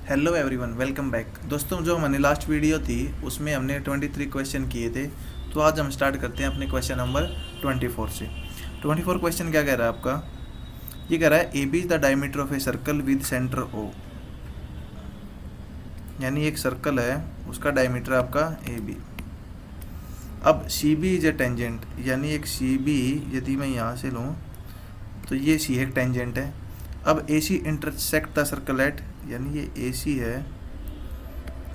Hello everyone, welcome back. दोस्तों, जो हमारी लास्ट वीडियो थी उसमें हमने 23 क्वेश्चन किए थे। तो आज हम स्टार्ट करते हैं अपने क्वेश्चन नंबर 24 से। 24 क्वेश्चन क्या कह रहा है आपका? ये कह रहा है A B is the diameter of a circle with centre O. यानी एक सर्कल है, उसका डायमीटर आपका ए बी। अब C B is a tangent, यानी एक सी बी यदि मैं यहाँ से लूँ तो ये सी एक टेंजेंट है। अब A C intersect the circle at, यानी ये ए सी है,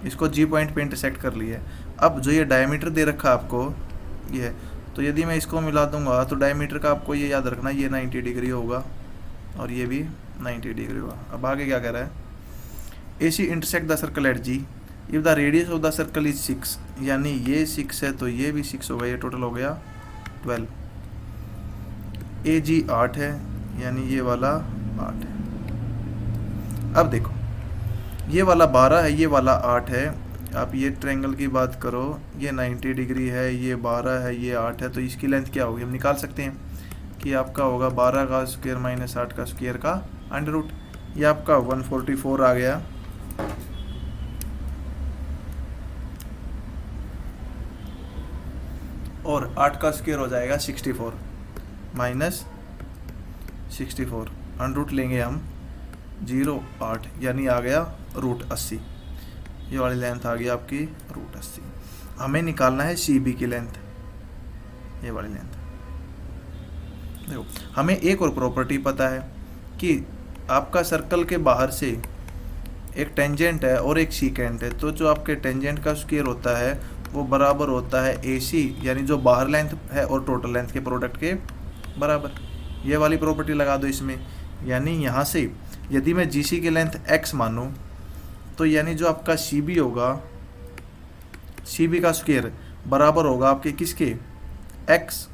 इसको जी पॉइंट पे इंटरसेक्ट कर लिया है। अब जो ये डायमीटर दे रखा है आपको ये है, तो यदि मैं इसको मिला दूंगा तो डायमीटर का आपको ये याद रखना, ये 90 डिग्री होगा और ये भी 90 डिग्री होगा। अब आगे क्या कह रहा है? A C intersect the circle at G if the radius of the circle is 6, यानी ये 6 है तो ये भी 6 होगा, ये टोटल हो गया 12। ए जी 8 है, यानी ये वाला 8 है। अब देखो, ये वाला 12 है, ये वाला 8 है। आप ये ट्रायंगल की बात करो, ये 90 डिग्री है, ये 12 है, ये 8 है, तो इसकी लेंथ क्या होगी? हम निकाल सकते हैं कि आपका होगा 12 का स्क्वायर माइनस 8 का स्क्वायर का अंडर रूट। ये आपका 144 आ गया। और 8 का स्क्वायर हो जाएगा 64 माइनस 64, अंडर रूट लेंगे हम 0.8, यानी आ गया रूट 80। ये वाली लेंथ आ गई आपकी रूट 80। हमें निकालना है सी बी की लेंथ, ये वाली लेंथ। देखो, हमें एक और प्रॉपर्टी पता है कि आपका सर्कल के बाहर से एक टेंजेंट है और एक सीकेंट है, तो जो आपके टेंजेंट का स्क्वायर होता है वो बराबर होता है ए सी, यानी जो बाहर लेंथ है और टोटल लेंथ के प्रोडक्ट के बराबर। ये वाली प्रॉपर्टी लगा दो इसमें, यानी यहाँ से यदि मैं जी सी की लेंथ x मानूँ तो यानी जो आपका सी बी होगा, सी बी का स्क्वायर बराबर होगा आपके किसके? x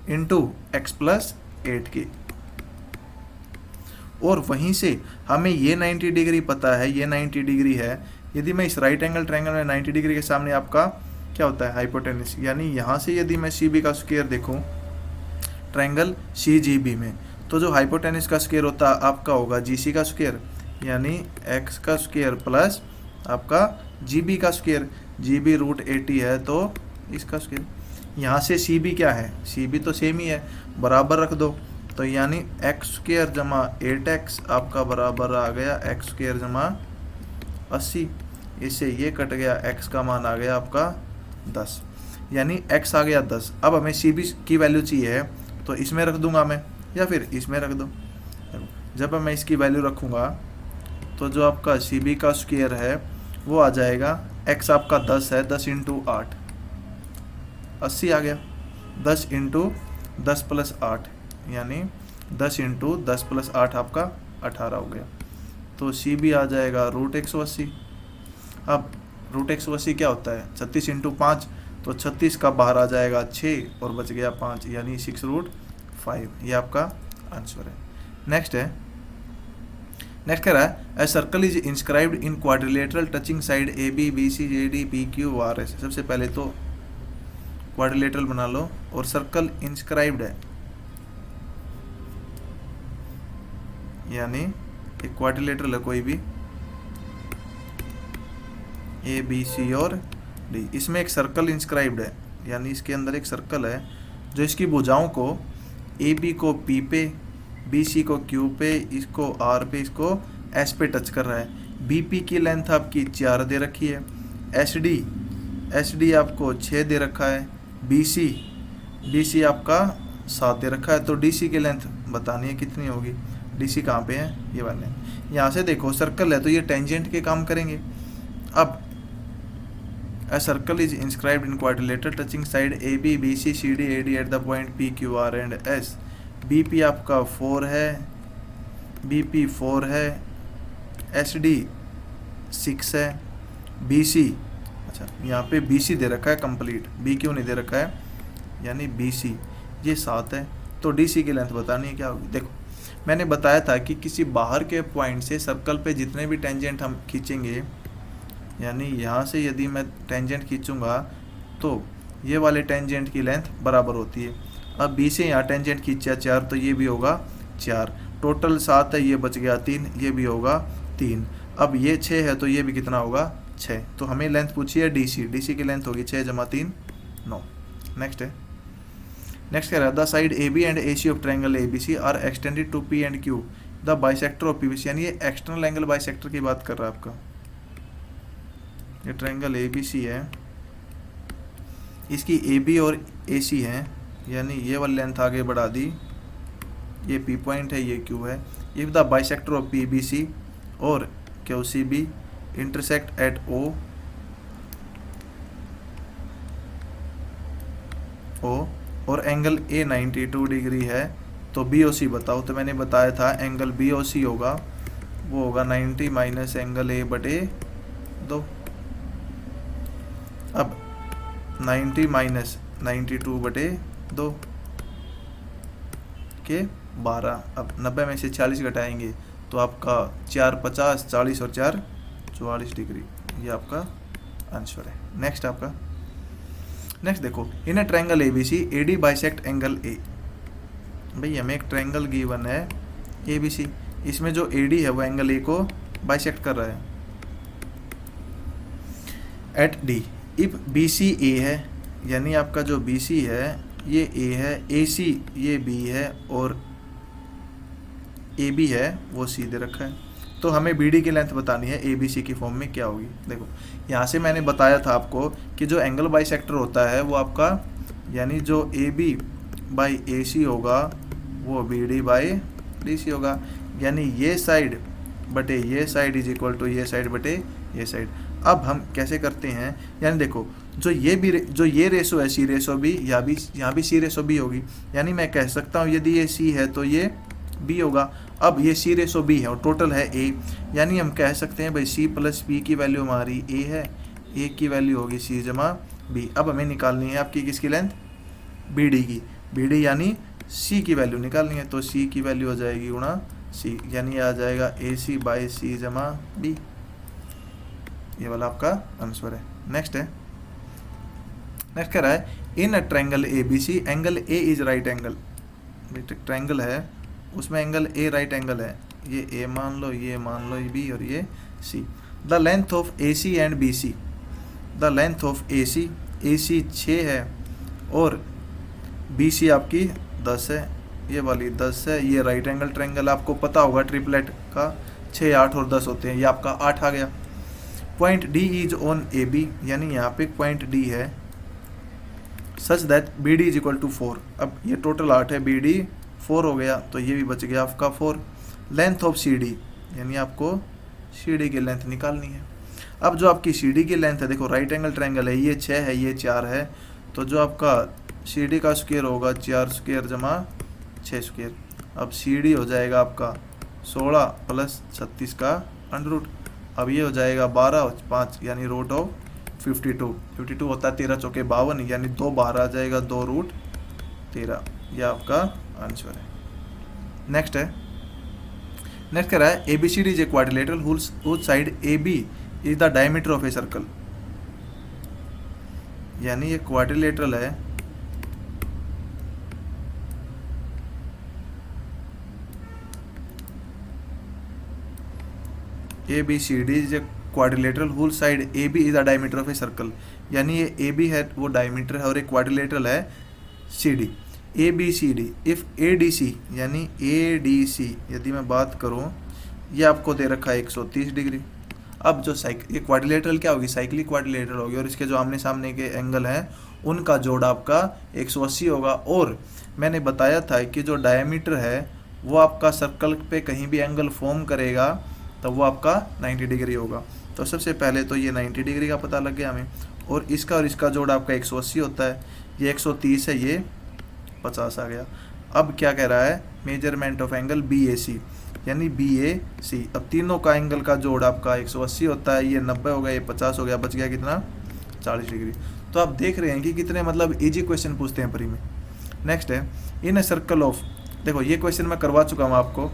इंटू एक्स प्लस 8 के। और वहीं से हमें ये 90 डिग्री पता है, ये 90 डिग्री है। यदि मैं इस राइट एंगल ट्रायंगल में 90 डिग्री के सामने आपका क्या होता है? हाइपोटेनस। यानी यहाँ से यदि मैं सी बी का स्क्वायर देखूँ ट्रायंगल सी जी बी में, तो जो हाइपोटेनस का स्क्वायर होता है आपका होगा जी सी का स्क्वायर, यानी एक्स का स्क्वायर प्लस आपका जी बी का स्क्वायर। जी बी रूट 80 है तो इसका स्क्वायर। यहाँ से सी बी क्या है? सी बी तो सेम ही है, बराबर रख दो, तो यानी एक्स स्क्वायर जमा 8x आपका बराबर आ गया एक्स स्क्वायर जमा 80। इससे ये कट गया, x का मान आ गया आपका 10, यानी x आ गया 10। अब हमें सी बी की वैल्यू चाहिए है, तो इसमें रख दूंगा मैं या फिर इसमें रख दो। जब मैं इसकी वैल्यू रखूँगा तो जो आपका सी बी का स्क्वायर है वो आ जाएगा, x आपका 10 है, 10 इंटू 8 80 आ गया, 10 इंटू 10 प्लस 8, यानी 10 इंटू 10 प्लस 8 आपका 18 हो गया। तो सी बी आ जाएगा रूट 180। अब रूट 180 क्या होता है? 36 इंटू 5, तो 36 का बाहर आ जाएगा 6 और बच गया 5, यानी 6√5। ये आपका आंसर है। नेक्स्ट कह रहा है a circle is inscribed in quadrilateral touching side A B B C J D P Q R S. सबसे पहले तो क्वाड्रिलेटरल बना लो, और सर्कल इंस्क्राइब्ड है, यानी एक क्वाड्रिलेटरल है कोई भी, ए बी सी और डी। इसमें एक सर्कल इंस्क्राइब्ड है, यानी इसके अंदर एक सर्कल है जो इसकी भुजाओं को ए बी को पी पे, बी सी को क्यू पे, इसको आर पे, इसको एस पे टच कर रहा है। बी पी की लेंथ आपकी 4 दे रखी है, एस डी आपको 6 दे रखा है, बी सी आपका 7 दे रखा है। तो डी सी की लेंथ बतानी है कितनी होगी। डी सी कहाँ पे है? ये वाले। यहाँ से देखो सर्कल है तो ये टेंजेंट के काम करेंगे। अब A circle is inscribed in quadrilateral touching side AB, BC, CD, AD at the point P, Q, R and S. BP आपका 4 है, BP 4 है, SD 6 है, BC, अच्छा यहाँ पे BC दे रखा है कंप्लीट, BQ नहीं दे रखा है, यानी BC ये 7 है। तो DC की लेंथ बतानी है क्या होगी। देखो, मैंने बताया था कि किसी बाहर के पॉइंट से सर्कल पे जितने भी टेंजेंट हम खींचेंगे, यानी यहाँ से यदि मैं टेंजेंट खींचूंगा तो ये वाले टेंजेंट की लेंथ बराबर होती है। अब बी से यहाँ टेंजेंट खींचा 4, तो ये भी होगा 4, टोटल 7 है, ये बच गया 3, ये भी होगा 3। अब ये 6 है तो ये भी कितना होगा 6। तो हमें लेंथ पूछी है डी सी की लेंथ होगी 6 जमा 3 9। नेक्स्ट है, नेक्स्ट कह रहा है the side A B and A C of triangle A B C are extended to P and Q the bisector of PBC, यानी ये एक्सटर्नल एंगल बाइसेक्टर की बात कर रहा है आपका। ये ट्रायंगल ए बी सी है, इसकी ए बी और ए सी है, यानी ये वाली लेंथ आगे बढ़ा दी, ये पी पॉइंट है, ये क्यू है। If the bisector of P B C और Q C B intersect at O और एंगल ए 92 डिग्री है तो बी ओ सी बताओ। तो मैंने बताया था एंगल बी ओ सी होगा, वो होगा 90 माइनस एंगल ए बटे 2। अब 90 माइनस 92 बटे 2 के 12। अब 90 में से 40 घटाएंगे तो आपका 4 50 40 और 4 44 डिग्री, ये आपका आंसर है। नेक्स्ट आपका, नेक्स्ट देखो, in a triangle A B C A D bisect angle A. भाई हमें एक ट्रायंगल गिवन है ए बी सी, इसमें जो ए डी है वो एंगल ए को बाइसेक्ट कर रहा है at D. If B C A है, यानी आपका जो बी सी है ये ए है, ए सी ये बी है और ए बी है वो सी दे रखा है। तो हमें बी डी की लेंथ बतानी है ए बी सी की फॉर्म में, क्या होगी। देखो यहाँ से मैंने बताया था आपको कि जो एंगल बाइसेक्टर होता है वो आपका, यानी जो A B by A C होगा वो B D by D C होगा, यानी ये साइड बटे ये साइड इज इक्वल टू ये साइड बटे ये साइड। अब हम कैसे करते हैं, यानी देखो जो ये रेशो है सी रेशो बी, यहाँ भी सी रेशो बी होगी, यानी मैं कह सकता हूँ यदि ये सी है तो ये बी होगा। अब ये सी रेशो बी है और टोटल है ए, यानी हम कह सकते हैं भाई सी प्लस बी की वैल्यू हमारी ए है, ए की वैल्यू होगी सी जमा बी। अब हमें निकालनी है आपकी किसकी लेंथ, बी डी की, बी डी यानी सी की वैल्यू निकालनी है। तो सी की वैल्यू हो जाएगी गुणा सी, यानी आ जाएगा ए सी बाई सी जमा बी, ये वाला आपका आंसर है। नेक्स्ट है, नेक्स्ट कह रहा है in a triangle A B C angle A is right angle. Triangle है उसमें एंगल ए राइट एंगल है, ये ए मान लो, ये मान लो, ये बी और ये C. The length of A C and B C, the length of A C 6 है और बी सी आपकी 10 है, ये वाली 10 है। ये राइट एंगल ट्रायंगल आपको पता होगा ट्रिपलेट का 6 8 और 10 होते हैं, ये आपका 8 आ गया। Point D is on A B, यानी यहाँ पे पॉइंट डी है such that B D is equal to 4। अब ये टोटल 8 है, बी डी 4 हो गया तो ये भी बच गया आपका 4। लेंथ ऑफ सी डी, यानी आपको सी डी की लेंथ निकालनी है। अब जो आपकी सी डी की लेंथ है, देखो राइट एंगल ट्रायंगल है, ये 6 है, ये 4 है, तो जो आपका सी डी का स्क्वायर होगा 4 स्क्वायर जमा 6 स्क्वायर। अब सी डी हो जाएगा आपका 16 प्लस 36 का अंडर रूट। अब ये हो जाएगा 12 और 5 यानी रूट ऑफ 52 होता है 13 चौके 52, यानी 2 बाहर आ जाएगा 2 रूट 13, ये आपका आंसर है। नेक्स्ट है, नेक्स्ट कह रहा है A B C D is a quadrilateral whose side A B is the diameter of a circle, यानी ये क्वाड्रिलेटरल है, A B C D is a quadrilateral whose side A B is the diameter of a circle, यानी ये A B है वो diameter है और एक क्वाड्रिलेटरल है C D. A B C D if A D C, यानी A D सी यदि मैं बात करूँ, ये आपको दे रखा है 130 डिग्री। अब जो ये क्वाड्रिलेटरल क्या होगी, साइक्लिक क्वाड्रिलेटरल होगी और इसके जो आमने सामने के एंगल हैं उनका जोड़ आपका 180 होगा। और मैंने बताया था कि जो डायमीटर है वो आपका सर्कल पे कहीं भी एंगल फॉर्म करेगा तो वो आपका 90 डिग्री होगा। तो सबसे पहले तो ये 90 डिग्री का पता लग गया हमें, और इसका जोड़ आपका 180 होता है, ये 130 है, ये 50 आ गया। अब क्या कह रहा है, मेजरमेंट ऑफ एंगल बी ए सी, यानी बी ए सी। अब तीनों का एंगल का जोड़ आपका 180 होता है, ये 90 हो गया, ये 50 हो गया, बच गया कितना 40 डिग्री। तो आप देख रहे हैं कि कितने मतलब इजी क्वेश्चन पूछते हैं प्री में। नेक्स्ट है इन ए सर्कल ऑफ, देखो ये क्वेश्चन मैं करवा चुका हूँ आपको,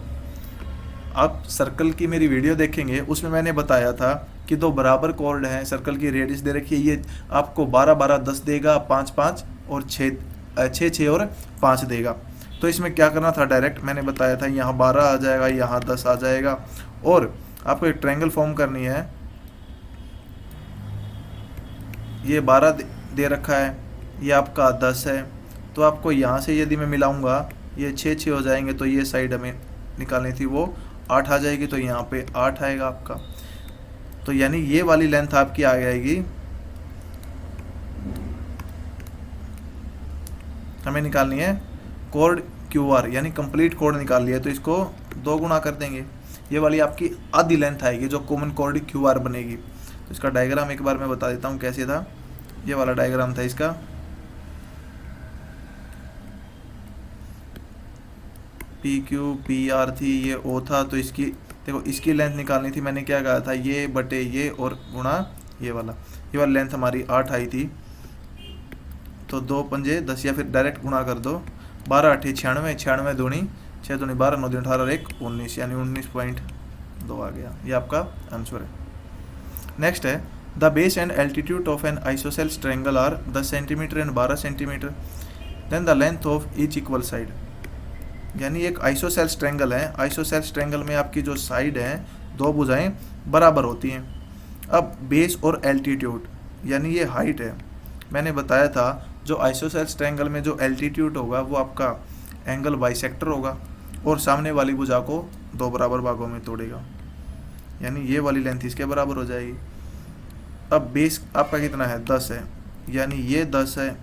आप सर्कल की मेरी वीडियो देखेंगे उसमें मैंने बताया था कि 2 बराबर कॉर्ड हैं, सर्कल की रेडियस दे रखी है, ये आपको 12 12 10 देगा, 5 5 और 6 6 और 5 देगा। तो इसमें क्या करना था, डायरेक्ट मैंने बताया था यहाँ 12 आ जाएगा, यहाँ 10 आ जाएगा, और आपको एक ट्रायंगल फॉर्म करनी है। ये 12 दे रखा है, ये आपका 10 है, तो आपको यहाँ से यदि मैं मिलाऊंगा ये 6 हो जाएंगे, तो ये साइड हमें निकालनी थी वो 8 आ जाएगी, तो यहाँ पे 8 आएगा आपका। तो यानी ये वाली लेंथ आपकी आ जाएगी, हमें निकालनी है कोड QR, यानी कंप्लीट कोड निकाल लिया, तो इसको 2 गुना कर देंगे, ये वाली आपकी आधी लेंथ आएगी जो कॉमन कोड QR बनेगी। तो इसका डायग्राम एक बार मैं बता देता हूँ कैसे था। ये वाला डायग्राम था इसका, PQ PR थी, ये O था, तो इसकी देखो इसकी लेंथ निकालनी थी, मैंने क्या कहा था, ये बटे ये और गुणा ये वाला लेंथ हमारी 8 आई थी, तो 2 पंजे 10 या फिर डायरेक्ट गुणा कर दो, 12 8 96, 96 दूनी 6 दूनी 12, 9 दूनी 18, 1 19, यानी 19.2 आ गया, ये आपका आंसर है। नेक्स्ट है the base and altitude of an isosceles triangle are 10 centimetre and 12 centimetre, then the length of each equal side. यानी एक आइसोसेल्स ट्रायंगल है, आइसोसेल्स ट्रायंगल में आपकी जो साइड है, 2 भुजाएं बराबर होती हैं। अब बेस और एल्टीट्यूड, यानी ये हाइट है, मैंने बताया था जो आइसोसेल्स ट्रायंगल में जो एल्टीट्यूड होगा वो आपका एंगल बाइसेक्टर होगा और सामने वाली भुजा को 2 बराबर भागों में तोड़ेगा, यानी ये वाली लेंथ इसके बराबर हो जाएगी। अब बेस आपका कितना है, 10 है, यानी ये 10 है,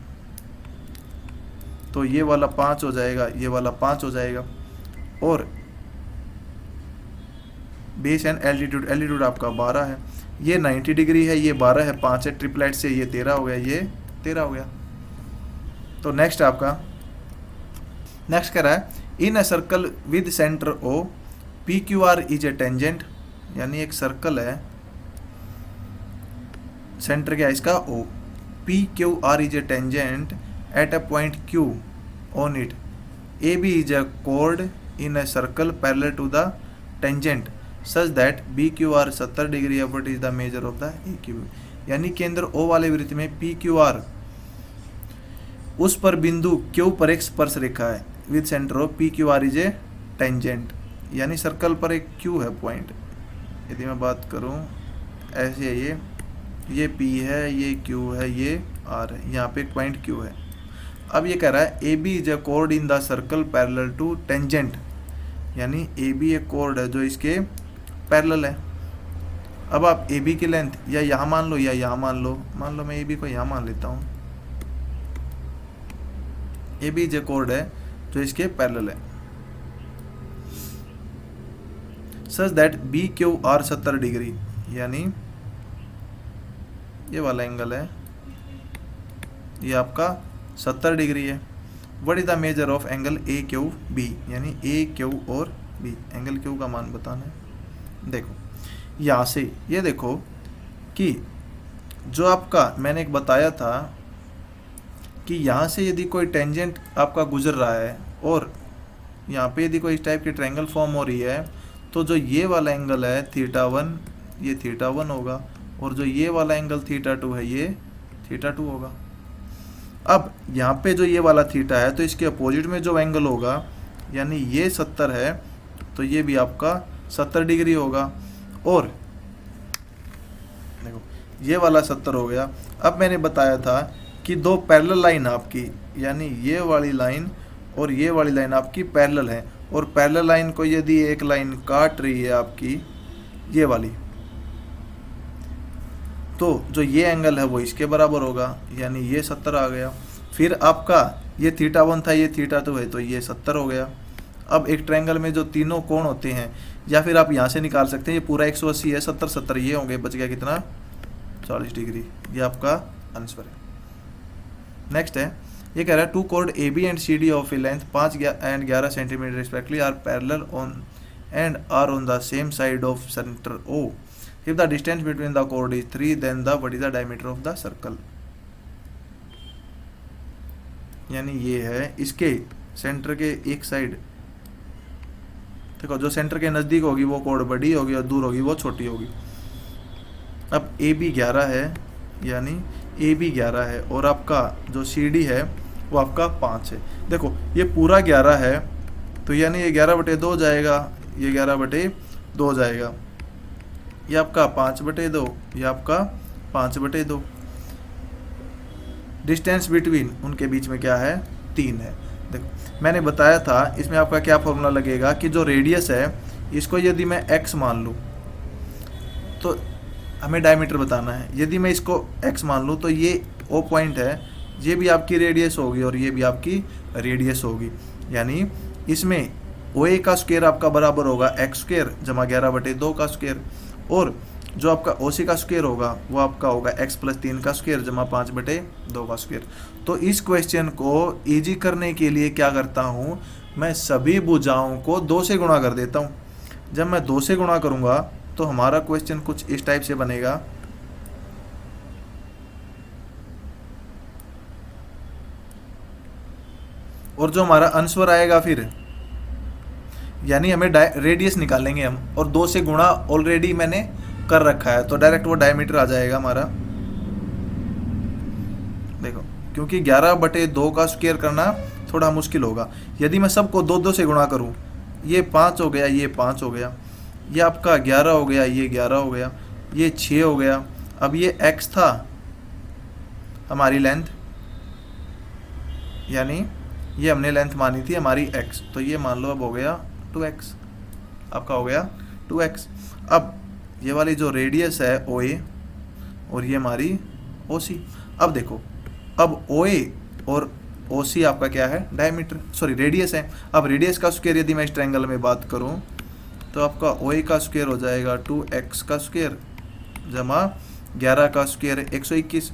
तो ये वाला 5 हो जाएगा, ये वाला 5 हो जाएगा, और बेस एंड एल्टीट्यूड आपका 12 है, ये 90 डिग्री है, ये 12 है, 5 है, ट्रिपलेट से ये 13 हो गया, ये 13 हो गया। तो नेक्स्ट कह रहा है in a circle with centre O PQR is a tangent, यानी एक सर्कल है, सेंटर क्या है इसका O, PQR is a tangent at a point Q on it, AB is a chord in a circle parallel to the tangent such that BQR 70 degree upward is the measure of the AQ। यानी केंद्र O वाले वृत्त में PQR उस पर बिंदु Q पर एक स्पर्श रेखा है, with centre of PQR is a tangent, यानी सर्कल पर एक Q है पॉइंट। यदि मैं बात करूं ऐसे है, ये P है, ये Q है, ये R है, यहाँ पे एक पॉइंट Q है। अब ये कह रहा है AB इज ए कोड in the circle parallel to tangent, यानी AB एक कोड है जो इसके पैरेलल है। अब आप AB की लेंथ या यहाँ मान लो या यहाँ मान लो मैं AB को यहाँ मान लेता हूँ। AB इज ए कोड है जो इसके पैरेलल है, सच दैट BQR 70 डिग्री, यानी ये वाला एंगल है, ये आपका 70 डिग्री है। What is the measure of angle AQB, यानी AQ और B, एंगल Q का मान बताना है। देखो यहाँ से ये देखो कि जो आपका मैंने एक बताया था कि यहाँ से यदि कोई टेंजेंट आपका गुजर रहा है और यहाँ पे यदि कोई इस टाइप की ट्रायंगल फॉर्म हो रही है, तो जो ये वाला एंगल है θ1, ये θ1 होगा, और जो ये वाला एंगल θ2 है, ये θ2 होगा। अब यहाँ पे जो ये वाला थीटा है, तो इसके अपोजिट में जो एंगल होगा, यानी ये 70 है, तो ये भी आपका 70 डिग्री होगा, और देखो ये वाला 70 हो गया। अब मैंने बताया था कि 2 पैरेलल लाइन आपकी, यानी ये वाली लाइन और ये वाली लाइन आपकी पैरेलल है, और पैरेलल लाइन को यदि एक लाइन काट रही है आपकी ये वाली, तो जो ये एंगल है वो इसके बराबर होगा, यानी ये 70 आ गया। फिर आपका ये θ1 था, ये θ2 है, तो ये 70 हो गया। अब एक ट्रायंगल में जो तीनों कोण होते हैं, या फिर आप यहाँ से निकाल सकते हैं, ये पूरा 180 है, 70 70 ये होंगे, बच गया कितना 40 डिग्री, ये आपका आंसर है। नेक्स्ट है, ये कह रहा है 2 chord AB and CD of a length 5 एंड 11 centimetre respectively are parallel on and are on the same side of centre O। If the distance between the chord is 3, then what is the diameter of the circle। यानी ये है इसके centre के एक side, देखो जो centre के नज़दीक होगी वो chord बड़ी होगी और दूर होगी वो छोटी होगी। अब AB 11 है, यानी AB 11 है, और आपका जो CD है वो आपका 5 है। देखो ये पूरा 11 है, तो यानी ये 11/2 जाएगा, ये 11/2 जाएगा, ये आपका 5/2, ये आपका 5/2। डिस्टेंस बिटवीन उनके बीच में क्या है, 3 है। देखो मैंने बताया था इसमें आपका क्या फॉर्मूला लगेगा कि जो रेडियस है इसको यदि मैं x मान लूँ तो हमें डायमीटर बताना है। यदि मैं इसको x मान लूँ तो ये O पॉइंट है, ये भी आपकी रेडियस होगी और ये भी आपकी रेडियस होगी। यानी इसमें OA का स्क्वायर आपका बराबर होगा x² जमा 11/2 का स्क्वायर, और जो आपका OC का स्क्वायर होगा वो आपका होगा x+3 का स्क्वायर जमा 5/2 का स्क्वायर। तो इस क्वेश्चन को इजी करने के लिए क्या करता हूँ, मैं सभी भुजाओं को 2 से गुणा कर देता हूँ। जब मैं 2 से गुणा करूँगा तो हमारा क्वेश्चन कुछ इस टाइप से बनेगा। और जो हमारा आंसर आएगा फिर, यानी हमें रेडियस निकालेंगे हम, और 2 से गुणा ऑलरेडी मैंने कर रखा है तो डायरेक्ट वो डायमीटर आ जाएगा हमारा। देखो क्योंकि 11/2 का स्क्वायर करना थोड़ा मुश्किल होगा। यदि मैं सबको 2 से गुणा करूं, ये 5 हो गया, ये 5 हो गया, ये आपका 11 हो गया, ये 11 हो गया, ये 6 हो गया। अब ये x था हमारी लेंथ, यानी ये हमने लेंथ मानी थी हमारी x, तो ये मान लो अब हो गया 2x, आपका हो गया 2x। अब ये वाली जो रेडियस है OA और ये हमारी OC। अब देखो अब OA और OC आपका क्या है, डायमीटर, सॉरी रेडियस है। अब रेडियस का स्क्वायर यदि मैं इस ट्रायंगल में बात करूं तो आपका OA का स्क्वायर हो जाएगा 2x का स्क्वायर जमा 11 का स्क्वायर 121,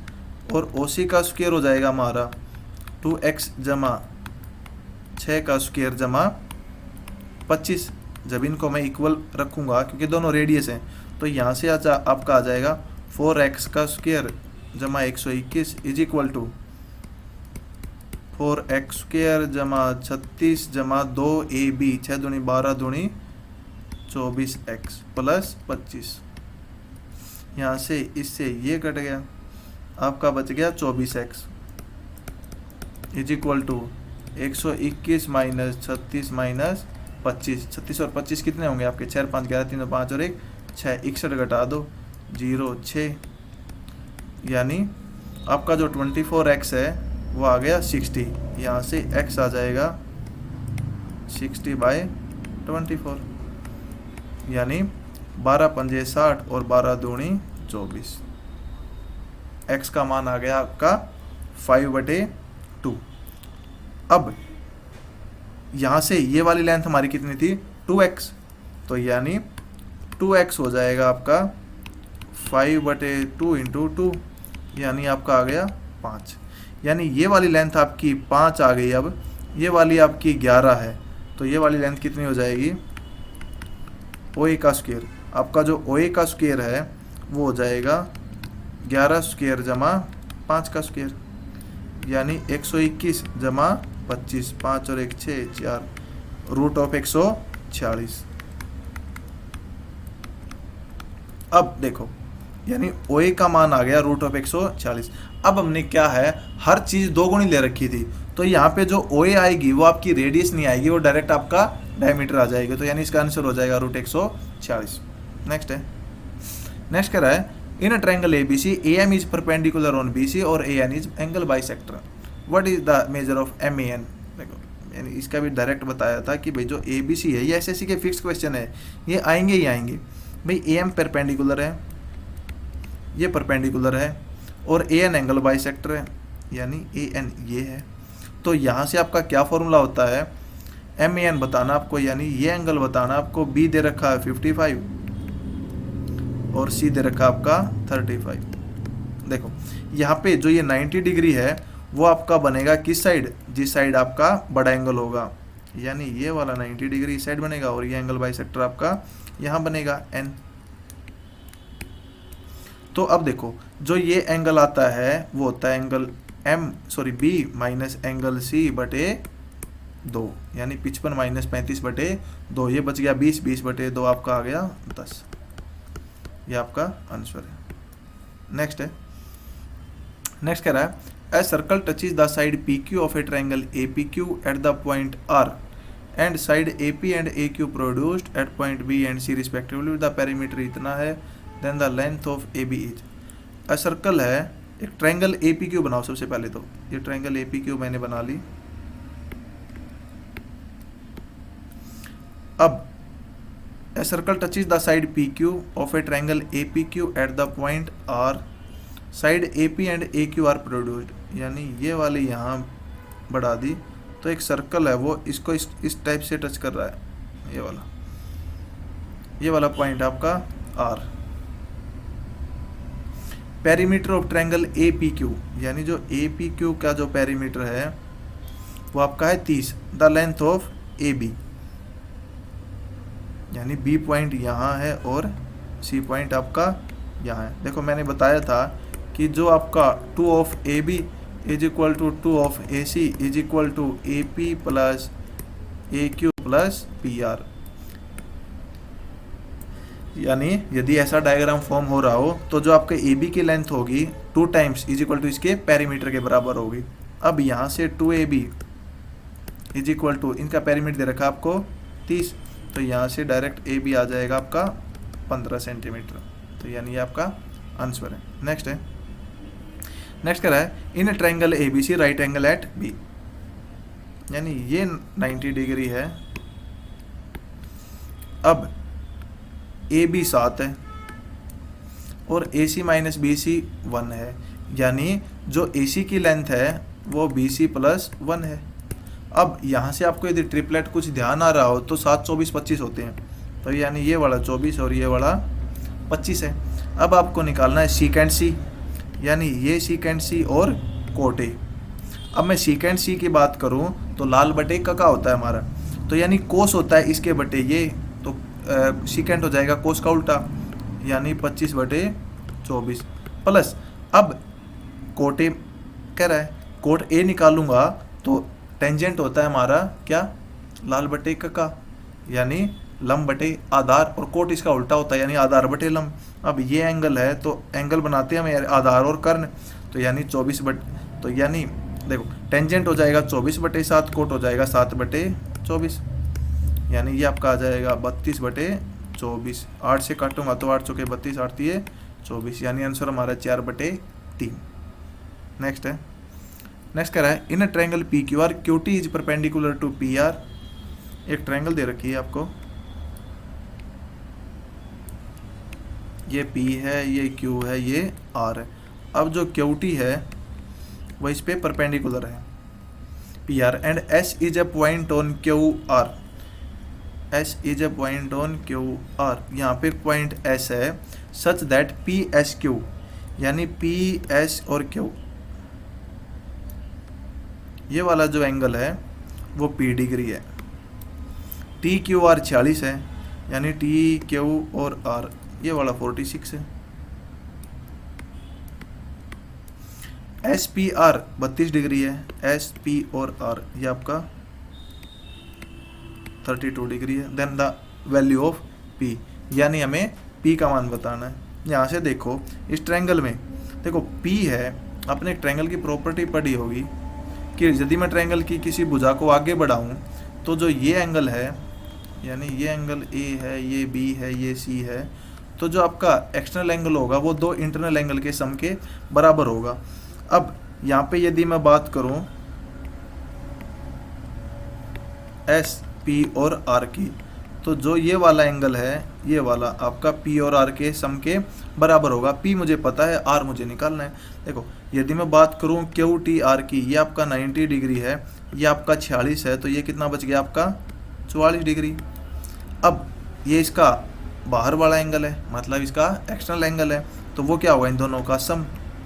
और OC का स्क्वायर हो जाएगा हमारा 2x जमा 6 का स्क्वायर जमा 25। जब इनको मैं इक्वल रखूंगा क्योंकि दोनों रेडियस हैं तो यहाँ से आपका आ जाएगा 4x का स्क्वायर जमा 121 is equal to 4x square जमा 36 जमा 2ab 6 दूनी 12 दूनी 24x प्लस 25। यहाँ से इससे ये कट गया, आपका बच गया 24x is equal to 121 minus 36 minus 25। 36 और 25 कितने होंगे आपके, 4 5 11 3 5 और 1 6, 61 घटा दो 0 6, यानी आपका जो 24x है वो आ गया 60। यहाँ से x आ जाएगा 60/24, यानी 12 पंजे 60 और 12 दूनी 24। x का मान आ गया आपका 5/2। अब यहाँ से ये वाली लेंथ हमारी कितनी थी, 2x, तो यानी 2x हो जाएगा आपका 5/2 इंटू 2, यानी आपका आ गया 5। यानी ये वाली लेंथ आपकी 5 आ गई। अब ये वाली आपकी 11 है तो ये वाली लेंथ कितनी हो जाएगी, OA का स्क्वायर, आपका जो OA का स्क्वायर है वो हो जाएगा 11 स्क्वायर जमा 5 का स्क्वायर, यानी 121 जमा 25, 5 और 1 6 4 रूट ऑफ 146। अब देखो यानी OA का मान आ गया रूट ऑफ 146। अब हमने क्या है, हर चीज 2 गुणी ले रखी थी, तो यहाँ पे जो OA आएगी वो आपकी रेडियस नहीं आएगी, वो डायरेक्ट आपका डायमीटर आ जाएगी, तो यानी इसका आंसर हो जाएगा रूट 146। नेक्स्ट है, नेक्स्ट कह रहा है in a triangle ABC AM is perpendicular on BC और AN is angle bisector, what is the measure of MAN। देखो यानी इसका भी डायरेक्ट बताया था कि भाई जो ABC है ये SSC के फिक्स क्वेश्चन है, ये आएंगे ही आएंगे। भाई AM परपेंडिकुलर है, ये परपेंडिकुलर है, और AN एंगल बाइसेक्टर है, यानी AN ये है। तो यहाँ से आपका क्या फॉर्मूला होता है, MAN बताना आपको, यानी ये एंगल बताना आपको। B दे रखा है 55 और C दे रखा आपका 35। देखो यहाँ पे जो ये 90 डिग्री है वो आपका बनेगा किस साइड, जिस साइड आपका बड़ा एंगल होगा, यानी ये वाला 90 डिग्री इस साइड बनेगा, और ये एंगल बाइसेक्टर आपका यहाँ बनेगा N। तो अब देखो जो ये एंगल आता है वो होता है angle B minus angle C/2, यानी 55 माइनस 35/2, ये बच गया 20, 20/2 आपका आ गया 10। ये आपका आंसर है। नेक्स्ट है, नेक्स्ट कह रहा है a circle touches the side PQ of A triangle APQ at the point R and side AP and AQ produced at point B and C respectively, the perimeter इतना है, then the length of A B is. A circle है, एक triangle A P Q बनाओ सबसे पहले। तो ये triangle A P Q मैंने बना ली। अब a circle touches the side PQ of a triangle APQ at the point R. Side AP and AQ are produced। यानी ये वाली यहाँ बढ़ा दी तो एक सर्कल है वो इसको इस टाइप से टच कर रहा है, ये वाला पॉइंट आपका R। Perimeter of triangle APQ, यानी जो APQ का जो पेरीमीटर है वो आपका है 30। द लेंथ ऑफ AB, यानी बी पॉइंट यहाँ है और सी पॉइंट आपका यहाँ है। देखो मैंने बताया था कि जो आपका 2 of A B is equal to 2 of A C is equal to A P plus A Q plus P R. यानी यदि ऐसा डायग्राम फॉर्म हो रहा हो तो जो आपके ए बी की लेंथ होगी 2 टाइम्स इज इक्वल टू इसके पेरीमीटर के बराबर होगी। अब यहाँ से 2AB इज इक्वल टू, इनका पेरीमीटर दे रखा आपको 30, तो यहाँ से डायरेक्ट ए बी आ जाएगा आपका 15 सेंटीमीटर। तो यानी ये आपका आंसर है। नेक्स्ट कह रहा है in triangle A B C right angle at B, यानी ये 90 डिग्री है। अब ए बी 7 है और A C minus B C 1 है, यानी जो ए सी की लेंथ है वो बी सी प्लस 1 है। अब यहाँ से आपको यदि ट्रिपलेट कुछ ध्यान आ रहा हो तो 7, 24, 25 होते हैं, तो यानी ये वाला 24 और ये वाला 25 है। अब आपको निकालना है सीकेंड सी, यानी ये सीकेंड सी और कोट ए। अब मैं सीकेंड सी की बात करूँ तो लाल बटे का होता है हमारा, तो यानी कोस होता है इसके बटे ये, तो सीकेंड हो जाएगा कोस का उल्टा, यानी 25/24 प्लस। अब कोट ए कह रहा है, कोट ए निकालूंगा तो टेंजेंट होता है हमारा क्या, लाल बटे का, यानी लंब बटे आधार, और कोट इसका उल्टा होता है यानी आधार बटे लंब। अब ये एंगल है तो एंगल बनाते हैं हमें आधार और कर्ण, तो यानी 24 बटे, तो यानी देखो टेंजेंट हो जाएगा 24/7, कोट हो जाएगा 7/24, यानी ये आपका आ जाएगा 32/24। 8 से काटूंगा तो 8 चौके 32, 8 तिये 24, यानी आंसर हमारा 4/3। नेक्स्ट कह रहा है in triangle P Q R Q T is perpendicular to P R. एक ट्रायंगल दे रखी है आपको, ये P है, ये Q है, ये R है। अब जो क्यू टी है वो इस पे परपेंडिकुलर है P R, and S is a point on Q R. S is a point on Q R, यहाँ पे पॉइंट S है such that P S Q, यानी पी एस और Q, ये वाला जो एंगल है वो P डिग्री है। टी क्यू आर 46 है, यानी टी क्यू और आर ये वाला 46 है। एस पी आर 32 डिग्री है, एस पी और आर ये आपका 32 डिग्री है। Then the value of P, यानी हमें P का मान बताना है। यहाँ से देखो इस ट्रायंगल में देखो P है, अपने ट्रायंगल की प्रॉपर्टी पढ़ी होगी कि यदि मैं ट्रायंगल की किसी भुजा को आगे बढ़ाऊं तो जो ये एंगल है, यानी ये एंगल A है, ये B है, ये C है, तो जो आपका एक्सटर्नल एंगल होगा वो 2 इंटरनल एंगल के सम के बराबर होगा। अब यहाँ पे यदि मैं बात करूं S, P और R की, तो जो ये वाला एंगल है ये वाला आपका P और R के सम के बराबर होगा। P मुझे पता है, R मुझे निकालना है। देखो यदि मैं बात करूं क्यू टी आर की, ये आपका 90 डिग्री है, ये आपका 46 है, तो ये कितना बच गया आपका 44 डिग्री। अब ये इसका बाहर वाला एंगल है, मतलब इसका एक्सटर्नल एंगल है, तो वो क्या होगा इन दोनों का सम,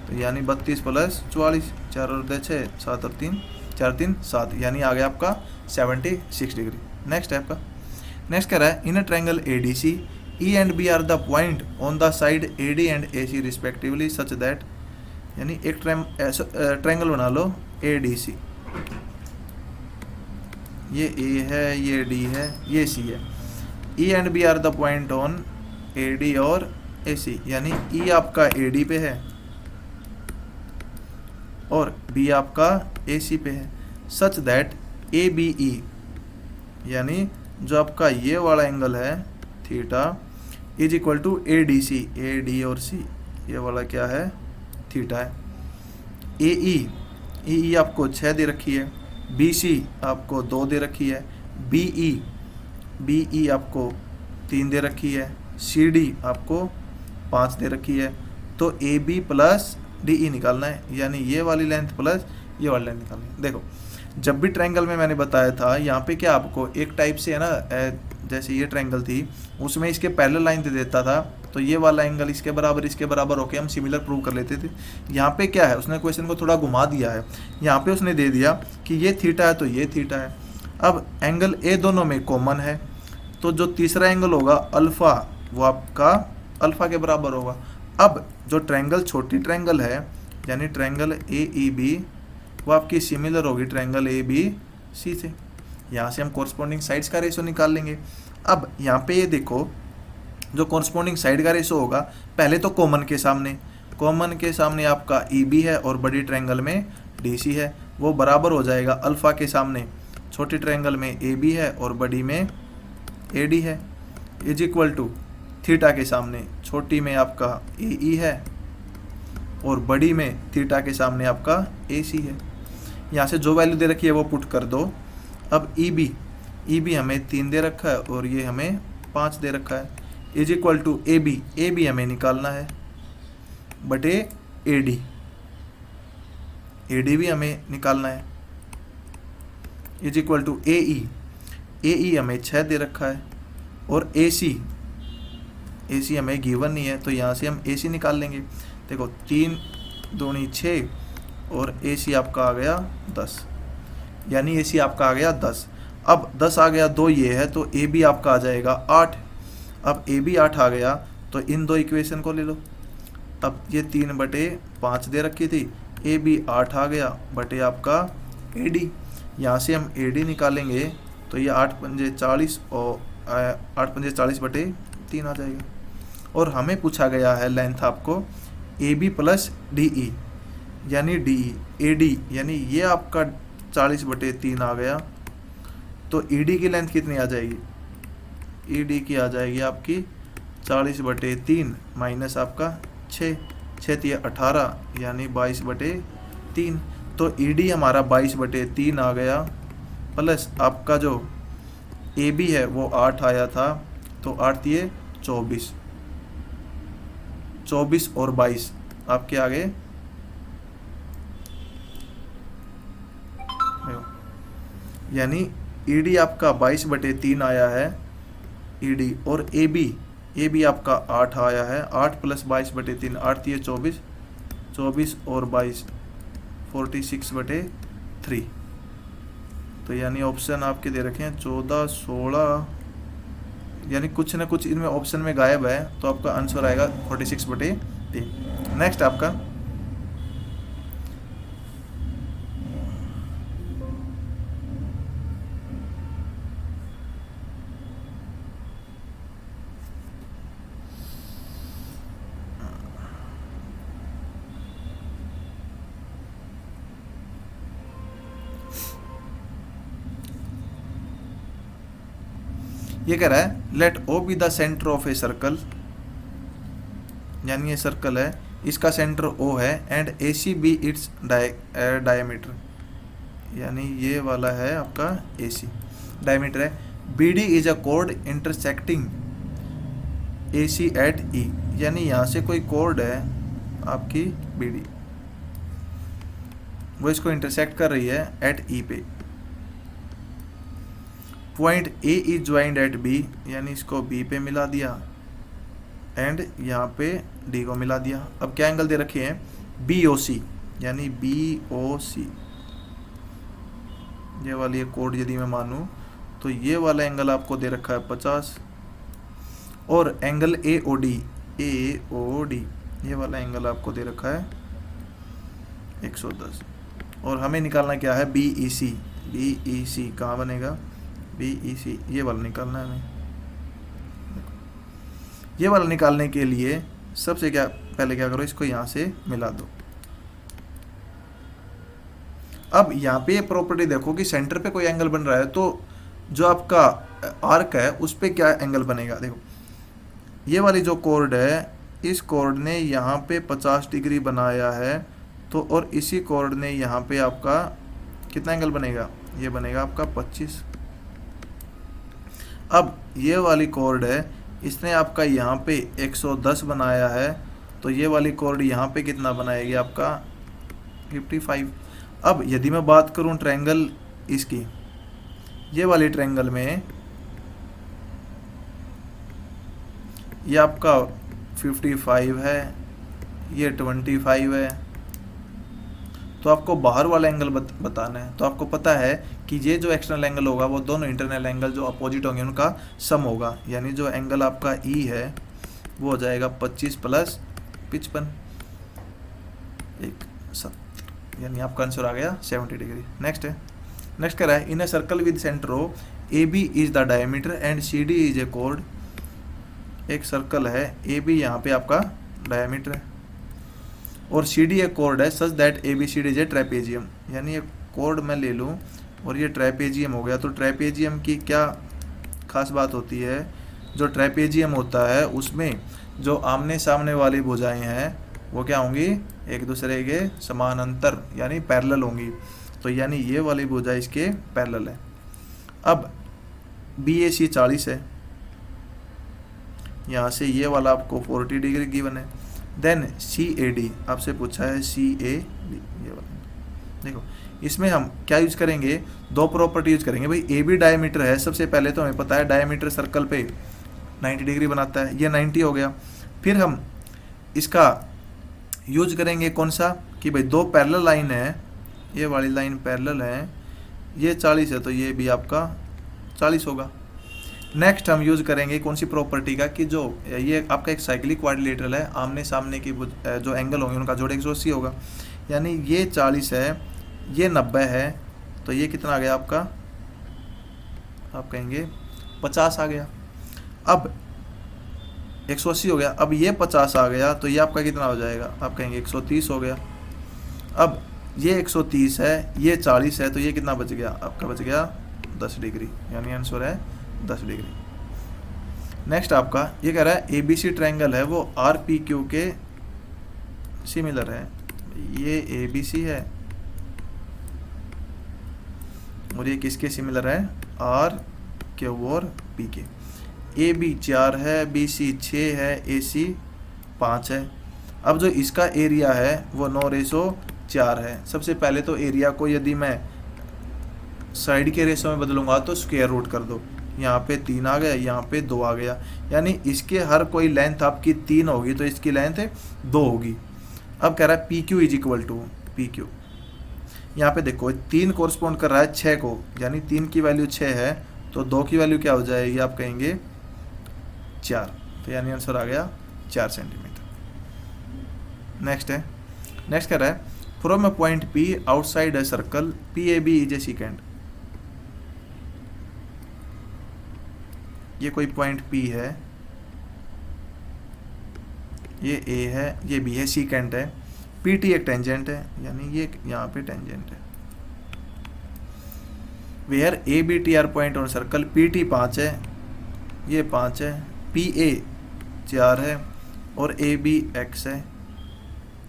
तो यानी 32 + 44, 4 और 2 6, 7 और 3 4 3 7, यानी आ गया आपका 76 डिग्री। नेक्स्ट है आपका, नेक्स्ट कह रहा है in a triangle A D C E and B are the point on the side A D and A C respectively such that, यानी एक ट्रायंगल बना लो ए डी सी, ये ए है, ये डी है, ये सी है। E and B are the point on A D और ए सी, यानी ई आपका ए डी पे है और बी आपका ए सी पे है, such that A B E, यानी जो आपका ये वाला एंगल है theta is equal to A D C, A D और सी ये वाला क्या है, थीटा है। ए ई आपको 6 दे रखी है, बी सी आपको 2 दे रखी है, बी ई आपको 3 दे रखी है, सी डी आपको 5 दे रखी है। तो A B plus D E निकालना है, यानी ये वाली लेंथ प्लस ये वाली लेंथ निकालनी है। देखो जब भी ट्रायंगल में मैंने बताया था यहाँ पे क्या आपको एक टाइप से है ना, जैसे ये ट्रायंगल थी उसमें इसके पैरेलल लाइन दे देता था, तो ये वाला एंगल इसके बराबर होके हम सिमिलर प्रूव कर लेते थे। यहाँ पे क्या है, उसने क्वेश्चन को थोड़ा घुमा दिया है। यहाँ पे उसने दे दिया कि ये थीटा है तो ये थीटा है। अब एंगल ए दोनों में कॉमन है, तो जो तीसरा एंगल होगा अल्फा वो आपका अल्फा के बराबर होगा। अब जो ट्रायंगल छोटी ट्रायंगल है यानी ट्रायंगल ए ई बी वो आपकी सिमिलर होगी ट्रायंगल ए बी सी से। यहाँ से हम कॉरस्पॉन्डिंग साइड्स का रेशो निकाल लेंगे। अब यहाँ पे ये देखो जो कॉरस्पॉन्डिंग साइड का रेशो होगा, पहले तो कॉमन के सामने आपका ई बी है और बड़ी ट्रायंगल में डी सी है, वो बराबर हो जाएगा अल्फा के सामने छोटी ट्रायंगल में ए बी है और बड़ी में ए डी है, इज इक्वल टू थीटा के सामने छोटी में आपका ए ई है और बड़ी में थीटा के सामने आपका ए सी है। यहाँ से जो वैल्यू दे रखी है वो पुट कर दो। अब ई बी हमें 3 दे रखा है और ये हमें 5 दे रखा है, is equal to A B हमें निकालना है बटे ए डी भी हमें निकालना है, इज इक्वल टू ए ई हमें 6 दे रखा है और ए सी हमें गिवन नहीं है, तो यहाँ से हम ए सी निकाल लेंगे। देखो 3 दूनी 6 और ए सी आपका आ गया 10, यानी ए सी आपका आ गया 10। अब 10 आ गया, 2 ये है तो ए बी आपका आ जाएगा 8। अब ए बी 8 आ गया तो इन दो इक्वेशन को ले लो। अब ये 3/5 दे रखी थी, ए बी 8 आ गया बटे आपका ए डी। यहाँ से हम ए डी निकालेंगे तो ये 8×5 40 और 8×5 बटे 3 आ जाएगा। और हमें पूछा गया है लेंथ आपको A B plus D E यानी डी ए डी, यानी ये आपका 40/3 आ गया। तो ई डी की लेंथ कितनी आ जाएगी, ई डी की आ जाएगी आपकी 40/3 माइनस आपका 6 18 यानी 22/3। तो ई डी हमारा 22/3 आ गया प्लस आपका जो ए बी है वो 8 आया था, तो 8 ये 24 और 22 आपके आगे यानी ई डी आपका 22/3 आया है ई डी, और ए बी आपका 8 आया है, 8 + 22/3 8 ये 24 और 22 46/3। तो यानी ऑप्शन आपके दे रखे हैं 14 16, यानी कुछ ना कुछ इनमें ऑप्शन में गायब है, तो आपका आंसर आएगा 46/3। नेक्स्ट आपका ये कह रहा है let O be the centre of a circle, यानी ये सर्कल है इसका सेंटर ओ है and A C B its diameter, यानी ये वाला है आपका ए सी डायमीटर है। बी डी इज अ कोड intersecting A C at E, यानी यहाँ से कोई कोड है आपकी बी डी, वो इसको इंटरसेक्ट कर रही है एट ई पे। Point A is joined at B, यानी इसको बी पे मिला दिया एंड यहाँ पे डी को मिला दिया। अब क्या एंगल दे रखे हैं, बी ओ सी, यानी बी ओ सी ये वाली कोड यदि मैं मानूँ तो ये वाला एंगल आपको दे रखा है 50, और एंगल ए ओ डी ये वाला एंगल आपको दे रखा है 110। और हमें निकालना क्या है, बी ई सी कहाँ बनेगा, बी ई सी ये वाला निकालना है हमें। ये वाला निकालने के लिए सबसे पहले क्या करो, इसको यहाँ से मिला दो। अब यहाँ पे ये प्रॉपर्टी देखो कि सेंटर पे कोई एंगल बन रहा है तो जो आपका आर्क है उस पे क्या एंगल बनेगा। देखो ये वाली जो कोर्ड है, इस कोर्ड ने यहाँ पे 50 डिग्री बनाया है, तो और इसी कोर्ड ने यहाँ पे आपका कितना एंगल बनेगा, ये बनेगा आपका 25। अब ये वाली कोर्ड है, इसने आपका यहाँ पे 110 बनाया है, तो ये वाली कोर्ड यहाँ पे कितना बनाएगी आपका 55। अब यदि मैं बात करूँ ट्रायंगल इसकी, ये वाली ट्रायंगल में ये आपका 55 है, ये 25 है, तो आपको बाहर वाला एंगल बताना है। तो आपको पता है कि ये जो एक्सटर्नल एंगल होगा वो दोनों इंटरनल एंगल जो अपोजिट होंगे उनका सम होगा, यानी जो एंगल आपका ई है वो हो जाएगा 25 प्लस 55 यानी आपका आंसर आ गया 70 डिग्री। नेक्स्ट है, नेक्स्ट कह रहा है in a circle with centre O A B is the diameter and C D is a कोड। एक सर्कल है, ए बी यहाँ पे आपका डायमीटर है और सी डी एक कोड है such that A B C D is a trapezium, यानी ये कोड मैं ले लूँ और ये ट्रेपेजियम हो गया। तो ट्रेपेजियम की क्या खास बात होती है, जो ट्रेपेजियम होता है उसमें जो आमने सामने वाली भुजाएं हैं वो क्या होंगी, एक दूसरे के समानांतर यानी पैरेलल होंगी, तो यानी ये वाली भुजा इसके पैरेलल है। अब बी ए सी 40 है, यहाँ से ये वाला आपको 40 डिग्री गिवन है। देन सी ए डी आपसे पूछा है, सी ए डी ये वाला देखो, इसमें हम क्या यूज करेंगे, दो प्रॉपर्टी यूज करेंगे भाई। ए बी डायमीटर है, सबसे पहले तो हमें पता है डायमीटर सर्कल पे 90 डिग्री बनाता है, ये 90 हो गया। फिर हम इसका यूज करेंगे कौन सा, कि भाई दो पैरेलल लाइन है, ये वाली लाइन पैरेलल है, ये 40 है तो ये भी आपका 40 होगा। नेक्स्ट हम यूज करेंगे कौन सी प्रॉपर्टी का, कि जो ये आपका एक साइक्लिक क्वाड्रिलेटरल है, आमने सामने की जो एंगल होंगे उनका जोड़ 180 होगा, यानी ये 40 है, ये 90 है, तो ये कितना आ गया आपका, आप कहेंगे 50 आ गया। अब 180 हो गया, अब ये 50 आ गया, तो ये आपका कितना हो जाएगा, आप कहेंगे 130 हो गया। अब ये 130 है, ये 40 है, तो ये कितना बच गया, आपका बच गया 10 डिग्री, यानी आंसर है 10 डिग्री। नेक्स्ट आपका ये कह रहा है ए बी सी ट्रायंगल है वो आर पी क्यू के सिमिलर है। ये ए बी सी है और ये किसके सिमिलर है, आर क्यू और पी के। ए बी 4 है, बी सी 6 है, ए सी 5 है। अब जो इसका एरिया है वो 9/4 है। सबसे पहले तो एरिया को यदि मैं साइड के रेशो में बदलूंगा तो स्क्वायर रूट कर दो, यहाँ पे 3 आ गया, यहाँ पे 2 आ गया, यानी इसके हर कोई लेंथ आपकी 3 होगी तो इसकी लेंथ 2 होगी। अब कह रहा है P Q is equal to P Q, यहाँ पे देखो 3 कोरस्पॉन्ड कर रहा है 6 को, यानी 3 की वैल्यू 6 है, तो 2 की वैल्यू क्या हो जाएगी, आप कहेंगे 4, तो यानी आंसर आ गया 4 सेंटीमीटर। नेक्स्ट है, नेक्स्ट कह रहा है from a point P outside a circle P A B is a secant. ये कोई पॉइंट P है, ये A है, ये B है, सीकेंट है, PT एक टेंजेंट है, यानी ये यहाँ पे टेंजेंट है। Where A B T are point on circle, PT 5 है, ये 5 है, PA 4 है और AB X है।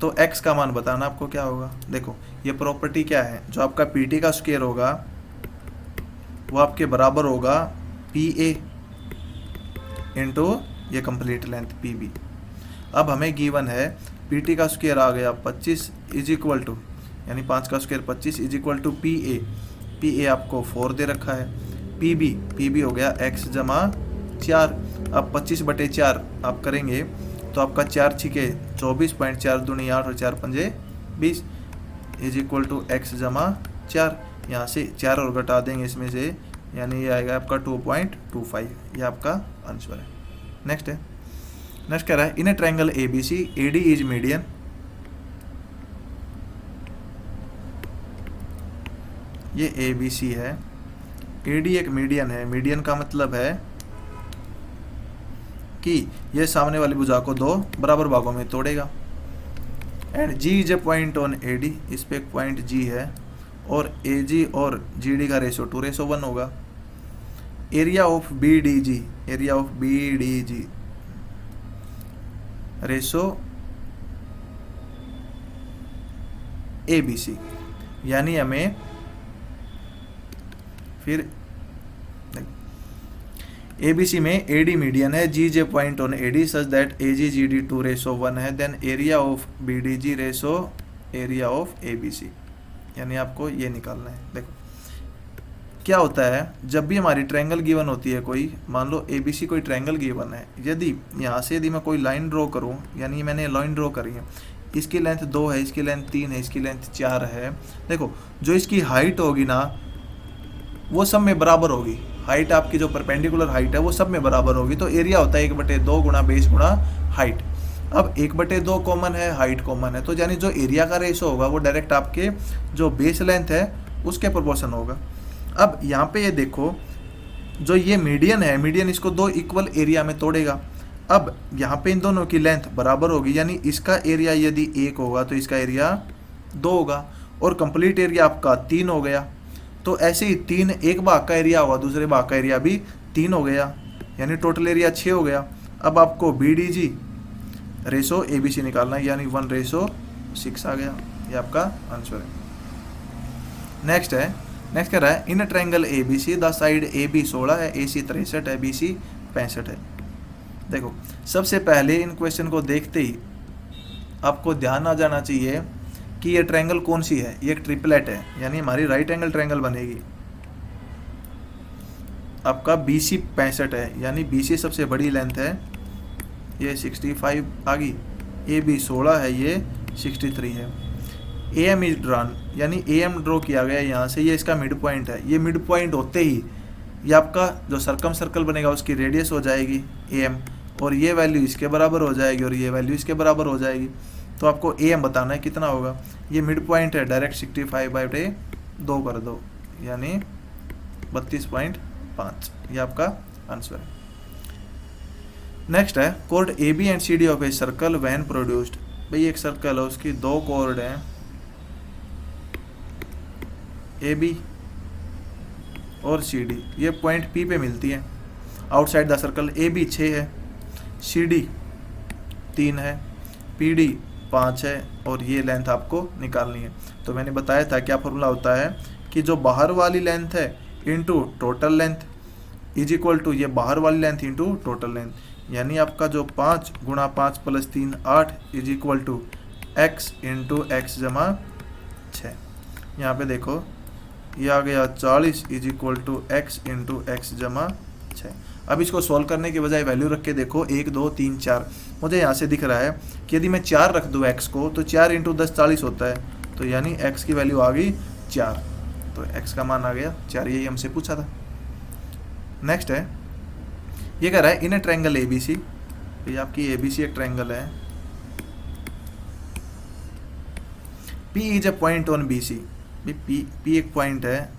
तो X का मान बताना आपको क्या होगा। देखो ये प्रॉपर्टी क्या है, जो आपका PT का स्क्वायर होगा वो आपके बराबर होगा PA इंटू ये कंप्लीट लेंथ PB। अब हमें गिवन है PT का स्क्वायर आ गया 25 इज इक्वल टू, यानी 5 का square 25 is equal to PA आपको 4 दे रखा है, PB हो गया x जमा 4। अब 25/4 आप करेंगे तो आपका 4 छिके 24, 4 दूनी 8 और 4 पंजे 20 इज इक्वल टू x जमा 4। यहाँ से 4 और घटा देंगे इसमें से, यानी ये आएगा आपका 2.25, ये आपका आंसर है। नेक्स्ट है, नेक्स्ट कह रहा है in a triangle A B C A D is median. ये ए बी सी है, ए डी एक मीडियन है। मीडियन का मतलब है कि ये सामने वाली भुजा को 2 बराबर भागों में तोड़ेगा। And G is a point on A D, इस पे एक पॉइंट जी है और ए जी और जी डी का रेशो 2:1 होगा। Area of B D G, area of B D G ratio ABC, यानी हमें फिर ABC में AD मीडियन है, GJ point on AD such that AG/GD 2:1 है, then area of BDG ratio area of ABC, यानी आपको ये निकालना है। देखो क्या होता है, जब भी हमारी ट्रायंगल गिवन होती है कोई, मान लो ABC कोई ट्रायंगल गिवन है, यदि यहाँ से यदि मैं कोई लाइन ड्रॉ करूँ, यानी मैंने लाइन ड्रॉ करी है, इसकी लेंथ 2 है, इसकी लेंथ 3 है, इसकी लेंथ 4 है, देखो जो इसकी हाइट होगी ना वो सब में बराबर होगी, हाइट आपकी जो परपेंडिकुलर हाइट है वो सब में बराबर होगी, तो एरिया होता है 1/2 गुणा बेस गुणा हाइट। अब 1/2 कॉमन है, हाइट कॉमन है, तो यानी जो एरिया का रेशो होगा वो डायरेक्ट आपके जो बेस लेंथ है उसके प्रोपोर्शन होगा। अब यहाँ पे ये देखो, जो ये मीडियन है, मीडियन इसको 2 इक्वल एरिया में तोड़ेगा। अब यहाँ पे इन दोनों की लेंथ बराबर होगी, यानी इसका एरिया यदि 1 होगा तो इसका एरिया 2 होगा, और कंप्लीट एरिया आपका 3 हो गया। तो ऐसे ही 3 एक भाग का एरिया होगा, दूसरे भाग का एरिया भी 3 हो गया, यानी टोटल एरिया 6 हो गया। अब आपको BDG रेशो ABC निकालना है, यानी 1:6 आ गया, ये आपका आंसर है। नेक्स्ट कह रहा है in triangle ABC the side AB 16 है, AC 63 है, BC 65 है। देखो सबसे पहले इन क्वेश्चन को देखते ही आपको ध्यान आ जाना चाहिए कि ये ट्रायंगल कौन सी है, ये एक ट्रिपलेट है, यानी हमारी राइट एंगल ट्रायंगल बनेगी। आपका BC 65 है, यानी BC सबसे बड़ी लेंथ है, ये 65 आ गई, AB 16 है, ये 63 है। AM इज ड्रॉन, यानी AM ड्रॉ किया गया यहाँ से, ये इसका मिड पॉइंट है, ये मिड पॉइंट होते ही ये आपका जो सर्कम सर्कल बनेगा उसकी रेडियस हो जाएगी AM, और ये वैल्यू इसके बराबर हो जाएगी और ये वैल्यू इसके बराबर हो जाएगी। तो आपको AM बताना है कितना होगा, ये मिड पॉइंट है, डायरेक्ट 65/2 कर दो, यानी 32.5, ये आपका आंसर है। नेक्स्ट है code AB and CD of a circle when produced. भाई एक सर्कल है, उसकी 2 कोड हैं AB और CD, ये पॉइंट P पे मिलती है। आउटसाइड द सर्कल AB 6 है, CD 3 है, PD 5 है, और ये लेंथ आपको निकालनी है। तो मैंने बताया था क्या फॉर्मूला होता है कि जो बाहर वाली लेंथ है into total length is equal to ये बाहर वाली लेंथ इनटू टोटल लेंथ, यानी आपका जो 5 × 5 + 3 8 is equal to x into x जमा 6। यहाँ पे देखो ये आ गया 40 is equal to x into x जमा 6। अब इसको सॉल्व करने के बजाय वैल्यू रख के देखो 1 2 3 4, मुझे यहाँ से दिख रहा है कि यदि मैं 4 रख दूँ x को तो 4 × 10 40 होता है, तो यानी x की वैल्यू आ गई 4, तो x का मान आ गया 4, यही हमसे पूछा था। नेक्स्ट है ये कह रहा है इन ए ट्रायंगल ABC, ये आपकी ABC एक ट्रायंगल है, P is a point on BC। P एक पॉइंट है,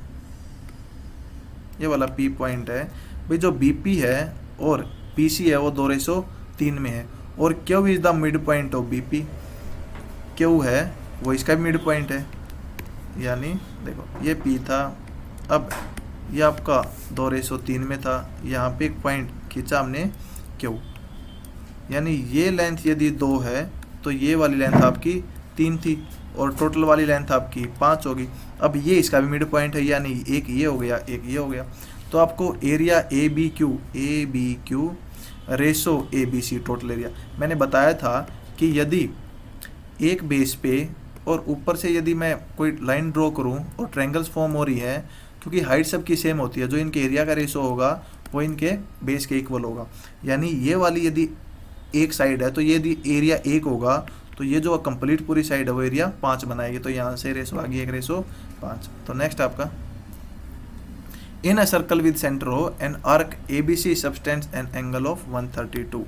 ये वाला P पॉइंट है भाई, जो BP है और PC है वो 2:3 में है, और Q is the mid point of BP, Q है वो इसका भी मिड पॉइंट है, यानी देखो ये P था, अब ये आपका 2:3 में था, यहाँ पे एक पॉइंट खींचा हमने Q, यानी ये लेंथ यदि 2 है तो ये वाली लेंथ आपकी 3 थी और टोटल वाली लेंथ आपकी 5 होगी। अब ये इसका भी मिड पॉइंट है, यानी एक ये हो गया एक ये हो गया, तो आपको area ABQ ratio ABC total area, मैंने बताया था कि यदि एक बेस पे और ऊपर से यदि मैं कोई लाइन ड्रॉ करूं और ट्रायंगल्स फॉर्म हो रही है, क्योंकि हाइट सबकी सेम होती है, जो इनके एरिया का रेशो होगा वो इनके बेस के इक्वल होगा, यानी ये वाली यदि एक साइड है तो ये यदि एरिया 1 होगा तो ये जो कंप्लीट पूरी साइड है वो एरिया 5 बनाएगी, तो यहाँ से रेशो आ गई एक रेशो 5। तो नेक्स्ट आपका in a circle with centre O an arc ABC subtends an angle of 132।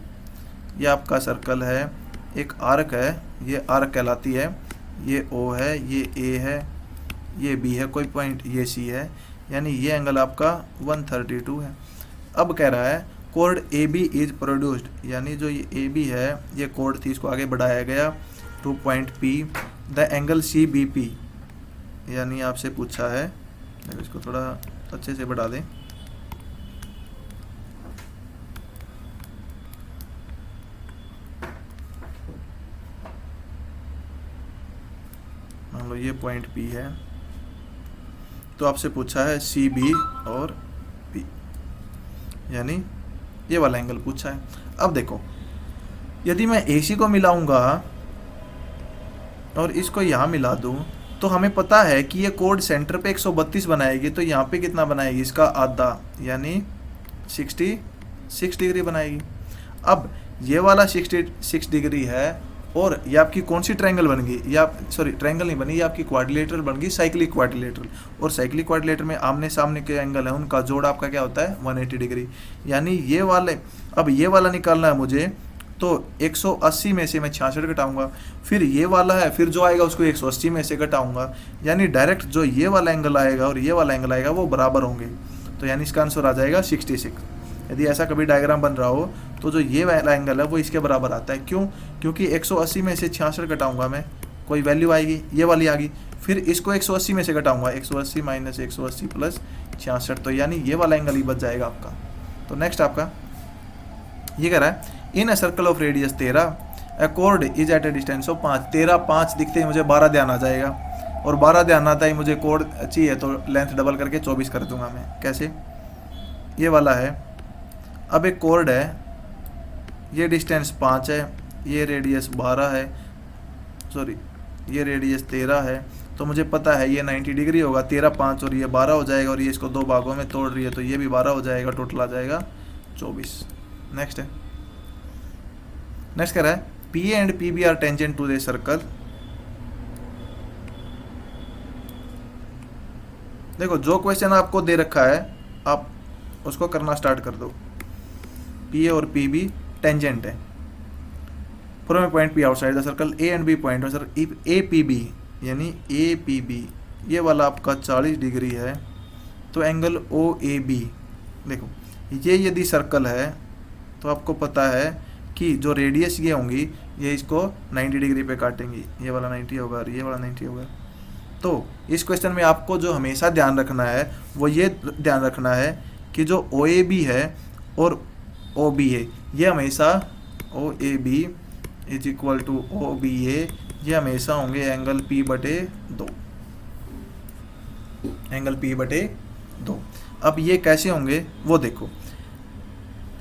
ये आपका सर्कल है, एक आर्क है, ये आर्क कहलाती है, ये O है, ये A है, ये B है कोई पॉइंट, ये C है, यानी ये एंगल आपका 132 है। अब कह रहा है कोड AB इज प्रोड्यूस्ड, यानी जो ये AB है ये कोड थी, इसको आगे बढ़ाया गया two point P, the angle CBP, यानी आपसे पूछा है, इसको थोड़ा अच्छे से बढ़ा दें, चलो ये पॉइंट P है, तो आपसे पूछा है CB और P, यानी ये वाला एंगल पूछा है। अब देखो, यदि मैं AC को मिलाऊंगा और इसको यहाँ मिला दूं, तो हमें पता है कि ये कोड सेंटर पे 132 बनाएगी, तो यहाँ पे कितना बनाएगी, इसका आधा यानी 66 डिग्री बनाएगी। अब ये वाला 66 डिग्री है, और ये आपकी कौन सी ट्रायंगल बन गई, या सॉरी ट्रायंगल नहीं बनी, ये आपकी क्वाड्रिलेटरल बन गई, साइक्लिक क्वाड्रिलेटरल। और साइक्लिक क्वाड्रिलेटरल में आमने सामने के एंगल है, उनका जोड़ आपका क्या होता है 180 डिग्री, यानी ये वाले। अब ये वाला निकालना है मुझे, तो 180 में से मैं 66 घटाऊंगा, फिर ये वाला है, फिर जो आएगा उसको 180 में से घटाऊंगा, यानी डायरेक्ट जो ये वाला एंगल आएगा और ये वाला एंगल आएगा वो बराबर होंगे, तो यानी इसका आंसर आ जाएगा 66। यदि ऐसा कभी डायग्राम बन रहा हो तो जो ये वाला एंगल है वो इसके बराबर आता है। क्यों? क्योंकि 180 में से 66 घटाऊंगा मैं, कोई वैल्यू आएगी, ये वाली आ गई, फिर इसको 180 में से घटाऊंगा, 180 माइनस 180 प्लस 66, तो यानी ये वाला एंगल ही बच जाएगा आपका। तो नेक्स्ट आपका ये कह रहा है in a circle of radius 13 a chord is at a distance of 5। 13 5 दिखते ही मुझे 12 ध्यान आ जाएगा, और 12 ध्यान आता ही मुझे कोड चाहिए, तो लेंथ डबल करके 24 कर दूंगा मैं। कैसे? ये वाला है, अब एक कोर्ड है, ये डिस्टेंस 5 है, ये रेडियस 12 है, सॉरी ये रेडियस 13 है, तो मुझे पता है ये 90 डिग्री होगा। 13 5 और ये 12 हो जाएगा, और ये इसको 2 भागों में तोड़ रही है, तो ये भी 12 हो जाएगा, टोटल आ जाएगा 24। नेक्स्ट है, नेक्स्ट कह रहा है PA and PB are tangent to the circle. देखो जो क्वेश्चन आपको दे रखा है आप उसको करना स्टार्ट कर दो। PA और PB टेंजेंट है, from A point P outside the circle A and B point sir APB, यानी APB ये वाला आपका 40 डिग्री है, तो एंगल OAB। देखो ये यदि सर्कल है तो आपको पता है कि जो रेडियस ये होंगी ये इसको 90 डिग्री पे काटेंगी, ये वाला 90 होगा और ये वाला 90 होगा। तो इस क्वेश्चन में आपको जो हमेशा ध्यान रखना है वो ये ध्यान रखना है कि जो OAB है और OB है, ये हमेशा OAB is equal to OBA, ये हमेशा होंगे एंगल P/2, एंगल P/2। अब ये कैसे होंगे वो देखो,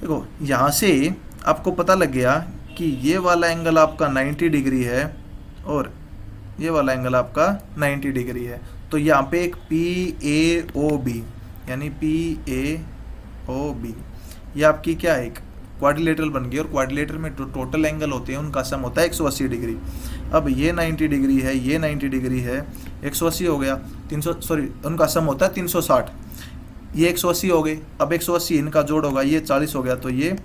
देखो यहाँ से आपको पता लग गया कि ये वाला एंगल आपका 90 डिग्री है और ये वाला एंगल आपका 90 डिग्री है, तो यहाँ पे एक PAOB यानी PAOB ये आपकी क्या है, एक क्वाड्रिलेटरल बन गई, और क्वाड्रिलेटरल में जो टोटल एंगल होते हैं उनका सम होता है 180 डिग्री। अब ये 90 डिग्री है, ये 90 डिग्री है, 180 हो गया, 300 सॉरी उनका सम होता है 360, ये 180 हो गए, अब 180 इनका जोड़ होगा, ये 40 हो गया, तो ये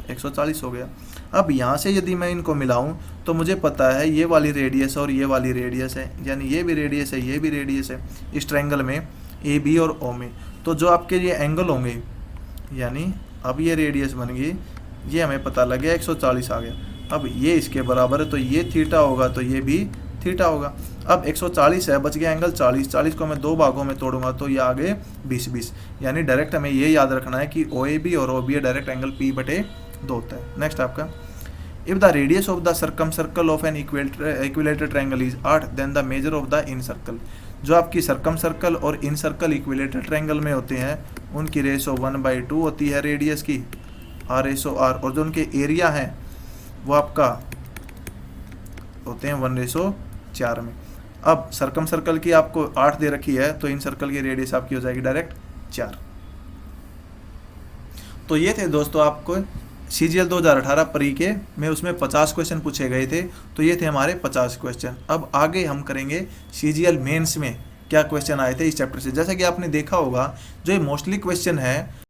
140 हो गया। अब यहाँ से यदि मैं इनको मिलाऊं तो मुझे पता है ये वाली रेडियस और ये वाली रेडियस है, यानी ये भी रेडियस है, ये भी रेडियस है इस ट्रायंगल में AB और O में। तो जो आपके ये एंगल होंगे, यानी अब ये रेडियस बन गई, ये हमें पता लग गया 140 आ गया। अब ये इसके बराबर है, तो ये थीटा होगा, तो ये भी थीटा होगा। अब 140 है, बच गया एंगल 40, 40 को मैं 2 भागों में तोड़ूंगा तो ये आगे 20 20, यानी डायरेक्ट हमें ये याद रखना है कि OAB और OBA डायरेक्ट एंगल P/2 होता है। नेक्स्ट आपका, if the radius of the circumcircle of an equilateral triangle is 8 then the measure of the incircle. जो आपकी सर्कम सर्कल और इन सर्कल इक्विलेटरल ट्रायंगल में होते हैं उनकी रेशो 1/2 होती है रेडियस की, R/R, और जो उनके एरिया हैं वो आपका होते हैं 1/4 में। अब सर्कम सर्कल की आपको 8 दे रखी है, तो इन सर्कल की रेडियस आपकी हो जाएगी डायरेक्ट 4। तो ये थे दोस्तों आपको CGL 2018 प्री के में, उसमें 50 क्वेश्चन पूछे गए थे, तो ये थे हमारे 50 क्वेश्चन। अब आगे हम करेंगे CGL मेंस में क्या क्वेश्चन आए थे इस चैप्टर से। जैसा कि आपने देखा होगा जो ये मोस्टली क्वेश्चन है